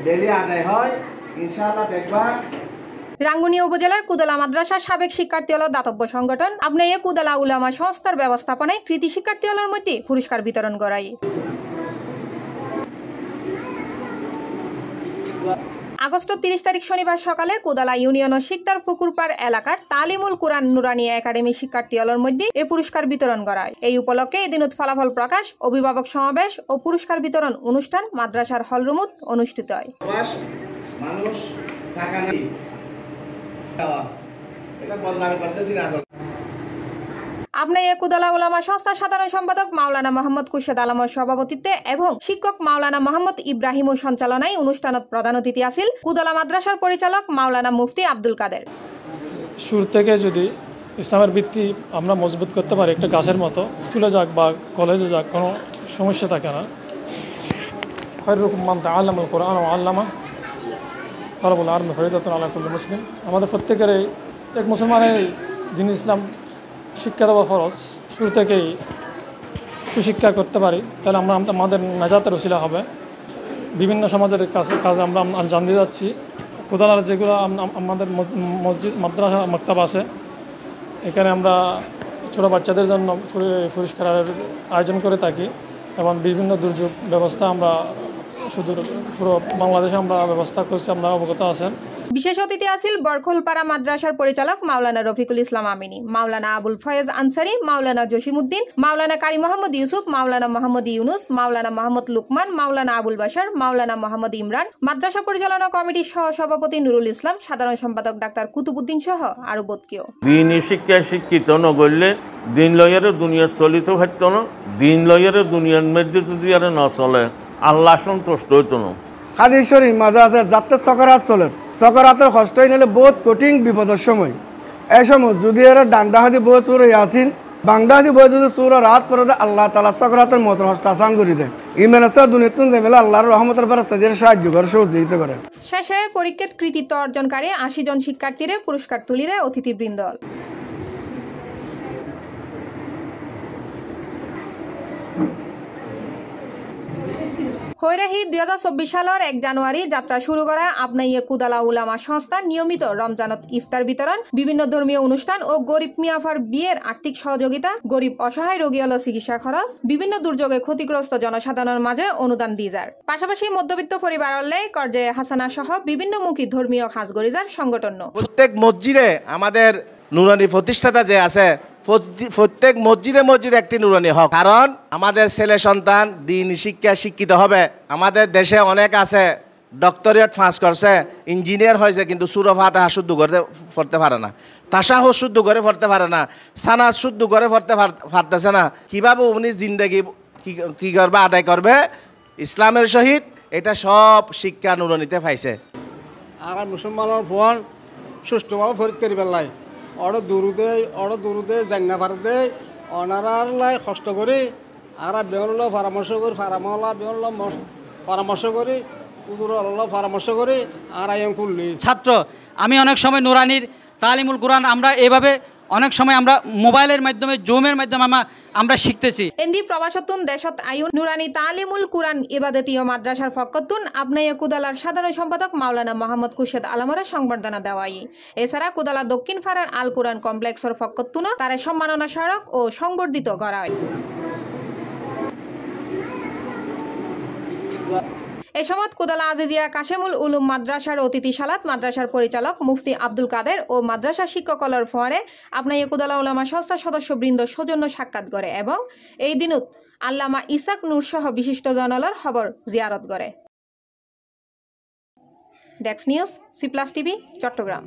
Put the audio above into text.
Daily আদায় হয় ইনশাআল্লাহ দেখবা। রাঙ্গুনিয়া উপজেলার কুদলা মাদ্রাসার সাবেক শিক্ষার্থী হল দাতব্য সংগঠন আপনাইয়া কুদলা উলামা সংস্থার ব্যবস্থাপনায় কৃতি শিক্ষার্থী হলের মধ্যে পুরস্কার বিতরণ করায়। আগস্ট 30 তারিখ শনিবার সকালে কুদলা ইউনিয়নের শিকদার পুকুরপাড় এলাকার তালিমুল কুরআন নুরানি একাডেমি শিক্ষার্থী হলের মধ্যে এই পুরস্কার বিতরণ করা হয়। এই উপলক্ষে এদিনত ফলাফল প্রকাশ, অভিভাবক সমাবেশ ও পুরস্কার বিতরণ অনুষ্ঠান মাদ্রাসার হলরুমত অনুষ্ঠিত হয়। মানুষ টাকা নেই, এটা বদনাম করতেছি না। আপনাইয়া কুদলা উলামা সংস্থার সাধারণ সম্পাদক মাওলানা মোহাম্মদ খুরশেদ আলমের সভাপতিত্বে এবং শিক্ষক মাওলানা মোহাম্মদ ইব্রাহিমর সঞ্চালনায় অনুষ্ঠানত প্রধান অতিথি আছিল কুদলা মাদ্রাসার পরিচালক মাওলানা মুফতি আব্দুল কাদের। শুরু থেকে যদি ইসলামের ভিত্তি আমরা মজবুত করতে পারি, একটা গাছের মতো স্কুলে যাক বা কলেজে যাক কোনো সমস্যা থাকে না। খয়রুকুম মান তাআল্লামাল কুরআন ওয়া আল্লামা তালাবুল ইলমি ফরিদাতুন আলা কুল্লি মুসলিম। আমাদের প্রত্যেকের এক মুসলমানের দিন ইসলাম শিক্ষা দেওয়া খরচ। শুরু থেকেই সুশিক্ষা করতে পারি তাহলে আমরা আমাদের নাজাতের ওসিলা হবে। বিভিন্ন সমাজের কাজে আমরা আঞ্জাম দিয়ে যাচ্ছি। কুদলার যেগুলো আমাদের মসজিদ মাদ্রাসা মাকতাব আছে, এখানে আমরা ছোটো বাচ্চাদের জন্য পুরস্কারের আয়োজন করে থাকি এবং বিভিন্ন দুর্যোগ ব্যবস্থা আমরা শুধু পুরো বাংলাদেশে আমরা ব্যবস্থা করছি, আপনারা অবগত আছেন। বিশেষ অতিথি আছিল বরখোলপাড়া মাদ্রাসার পরিচালক মাওলানা রফিকুল ইসলাম আমিনী, মাওলানা আবুল ফয়েজ আনসারি, মাওলানা জসিমউদ্দিন, মাওলানা কারি মোহাম্মদ ইউসুফ, মাওলানা মোহাম্মদ ইউনুস, মাওলানা মোহাম্মদ লুকমান, মাওলানা আবুল বাশার, মাওলানা মোহাম্মদ ইমরান, মাদ্রাসা পরিচালনা কমিটির সহ সভাপতি নুরুল ইসলাম, সাধারণ সম্পাদক ডাক্তার কুতুবুদ্দিন সহ আরো বদকেও। দিনই শিক্ষায় শিক্ষিত নগরলে দিন লয়ের দুনিয়ার চলিত হইত না, দিন লয়ের দুনিয়ার মধ্যে যদি আর না চলে আল্লাহ সন্তুষ্ট হইত না। হাদিসরি মাদ্রাসার যাত্রা সকারাত চলে, সকারাতের কষ্ট নিলে বহুত কঠিন বিপদের সময়। এই সময় যদি এরা ডান্ডা হাতি বই চুর আসিন, বাংলা হাতি বই যদি চুর রাত পরে আল্লাহ তালা সকারাতের মতো হস্ত আসান করে দেয়। ইমান আছে দুনিয়াতুন দেবেলা আল্লাহর রহমতের ব্যবস্থা যে সাহায্য করে, সহযোগিতা করে। শেষে পরীক্ষার কৃতিত্ব অর্জনকারী 80 জন শিক্ষার্থীরে পুরস্কার তুলে দেয় অতিথিবৃন্দ। হৈরাহি 2024 সালের 1 জানুয়ারি যাত্রা শুরু করা আপনাইয়া কুদলা উলামা সংস্থার নিয়মিত রমজানত ইফতার বিতরণ, বিভিন্ন ধর্মীয় অনুষ্ঠান ও গরিব মিয়াফার বিয়ের আর্থিক সহযোগিতা, গরিব অসহায় রোগী হল চিকিৎসা খরচ, বিভিন্ন দুর্যোগে ক্ষতিগ্রস্ত জনসাধারণের মাঝে অনুদান দিয়ে যার পাশাপাশি মধ্যবিত্ত পরিবারলে কর্জে হাসানা সহ বিভিন্নমুখী ধর্মীয় কাজ গরিজার সংগঠন। প্রত্যেক মসজিদে আমাদের নুরানি প্রতিষ্ঠাতা যে আছে, প্রত্যেক মসজিদে একটি নুরানি হক। কারণ আমাদের ছেলে সন্তান দিন শিক্ষা শিক্ষিত হবে। আমাদের দেশে অনেক আছে ডক্টরেট পাস করছে, ইঞ্জিনিয়ার হয়েছে, কিন্তু সূরা ফাতিহা শুদ্ধ করে পড়তে পারে না, তাশাহুদ শুদ্ধ করে পড়তে পারে না, সানাত শুদ্ধ করে পড়তে পারতেছে না। কীভাবে উনি জিন্দেগি কী করবে, আদায় করবে ইসলামের সহিত? এটা সব শিক্ষা নুরানিতে পাইছে। আর মুসলমানের ফোন সুষ্ঠুভাবে ফরিদ করি পেলাই অড় দূরদে জান্না ভারতে অনারার লাই কষ্ট করি আর বেহল্লা পরামর্শ করি, ফারামলা বেহল্লা পরামর্শ করি, উদুর আল্লাহ পরামর্শ করি আর আয়ন করলি ছাত্র। আমি অনেক সময় নুরানির তালিমুল কুরআন আমরা এভাবে অনেক সময় আমরা মোবাইলের মাধ্যমে জুমের মাধ্যমে আমরা শিখতেছি। এন্দি প্রবাসতুন দেশত আয়ুন নুরানি তালিমুল কুরআন ইবাদতীয় মাদ্রাসার ফকতুন আপনাইয়া কুদালার সাধারণ সম্পাদক মাওলানা মোহাম্মদ খুরশেদ আলমের সংবর্ধনা দেওয়াই। এছাড়া কুদালা দক্ষিণ ফারার আল কুরআন কমপ্লেক্সের ফকতুন তার সম্মাননা স্মারক ও সংবর্ধিত করা হয়। এ সময় কুদালা আজিজিয়া কাশেমুল উলুম মাদ্রাসার অতিথিশালাত মাদ্রাসার পরিচালক মুফতি আব্দুল কাদের ও মাদ্রাসা শিক্ষকলর ফোয়ারে আপনাইয়া কুদালা উলামা সংস্থার সদস্যবৃন্দ সৌজন্য সাক্ষাৎ করে এবং এই দিনত আল্লামা ইসাক নূর সহ বিশিষ্ট জনলর খবর জিয়ারত করে। ডেস্ক নিউজ, সি+ টিভি, চট্টগ্রাম।